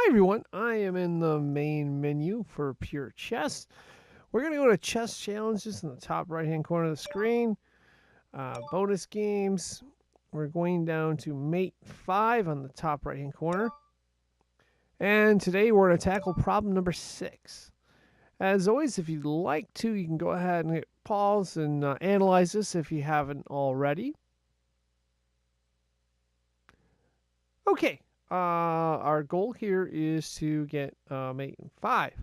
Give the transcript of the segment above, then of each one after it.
everyone, I am in the main menu for Pure Chess. We're going to go to Chess Challenges in the top right-hand corner of the screen. Bonus games. We're going down to Mate 5 on the top right-hand corner. And today we're going to tackle problem number 6. As always, if you'd like to, you can go ahead and hit pause and analyze this if you haven't already. Okay, our goal here is to get Mate 5.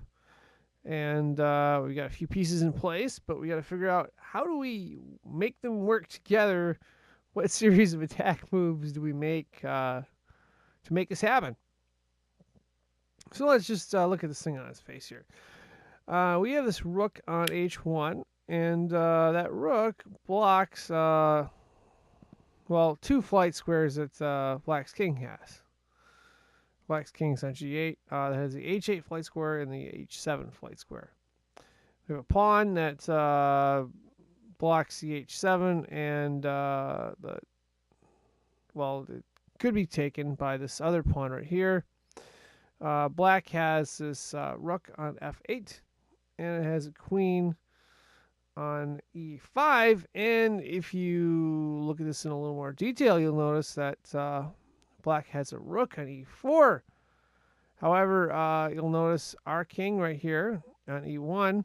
And we got a few pieces in place, but we got to figure out how do we make them work together. What series of attack moves do we make to make this happen? So let's just look at this thing on its face here. We have this rook on h1, and that rook blocks, two flight squares that Black's king has. Black's king's on g8. That has the h8 flight square and the h7 flight square. We have a pawn that blocks the h7, and it could be taken by this other pawn right here. Black has this rook on f8, and it has a queen on e5. And if you look at this in a little more detail, you'll notice that Black has a rook on e4. However, you'll notice our king right here on e1.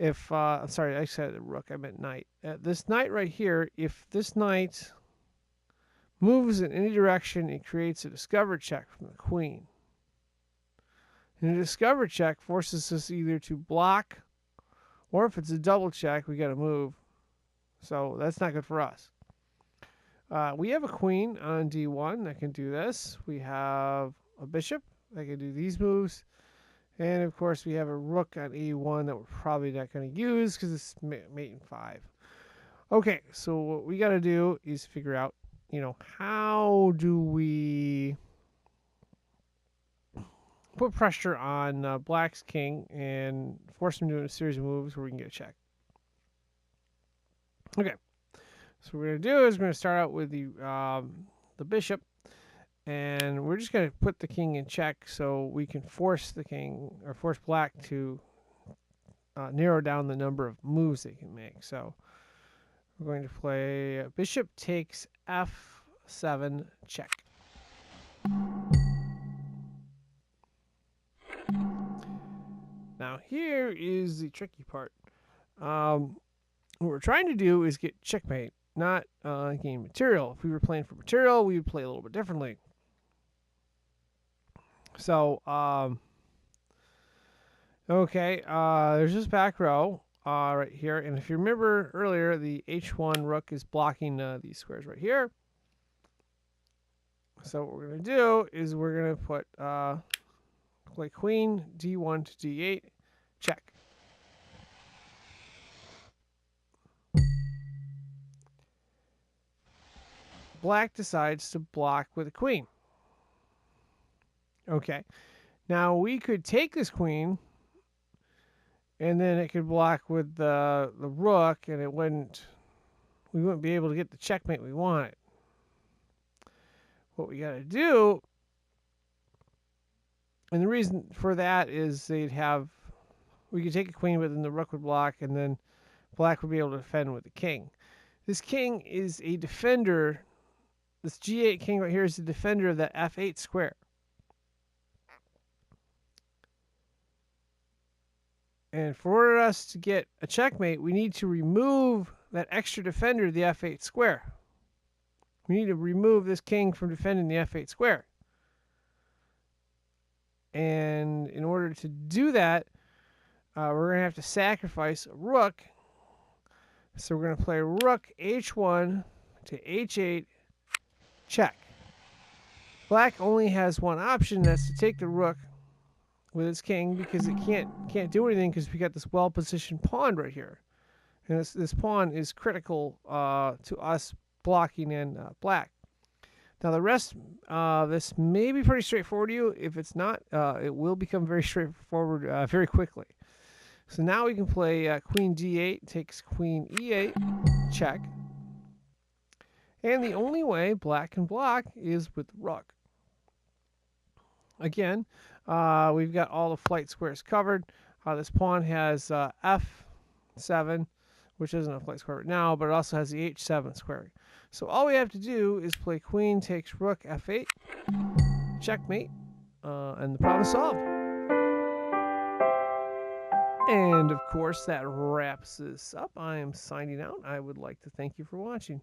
I'm sorry, I said rook, I meant knight. This knight right here, if this knight moves in any direction, it creates a discover check from the queen. And a discover check forces us either to block, or if it's a double check, we got to move. So that's not good for us. We have a queen on d1 that can do this. We have a bishop that can do these moves. And, of course, we have a rook on e1 that we're probably not going to use because it's mate in 5. Okay, so what we got to do is figure out, how do we put pressure on Black's king and force him to do a series of moves where we can get a check. Okay. So what we're going to do is we're going to start out with the bishop, and we're just going to put the king in check so we can force the king, or force Black to narrow down the number of moves they can make. So we're going to play bishop takes f7 check. Now here is the tricky part. What we're trying to do is get checkmate, not gain material. If we were playing for material, we would play a little bit differently. So, okay, there's this back row right here. And if you remember earlier, the h1 rook is blocking these squares right here. So what we're going to do is we're going to put play queen d1 to d8, check. Black decides to block with a queen. Okay. Now we could take this queen, and then it could block with the rook, and we wouldn't be able to get the checkmate we wanted. What we got to do, and the reason for that is we could take a queen, but then the rook would block, and then Black would be able to defend with the king. This king is a defender. This g8 king right here is the defender of that f8 square. And for us to get a checkmate, we need to remove that extra defender of the f8 square. We need to remove this king from defending the f8 square. And in order to do that, we're going to have to sacrifice a rook. So we're going to play rook h1 to h8, check. Black only has one option, that's to take the rook with its king, because it can't do anything because we got this well-positioned pawn right here. And this pawn is critical to us blocking in Black. Now the rest of this may be pretty straightforward to you. If it's not, it will become very straightforward very quickly. So now we can play queen d8, takes queen e8, check. And the only way Black can block is with the rook. Again, we've got all the flight squares covered. This pawn has f7, which isn't a flight square right now, but it also has the h7 square. So all we have to do is play queen takes rook f8, checkmate, and the problem is solved. And of course, that wraps this up. I am signing out. I would like to thank you for watching.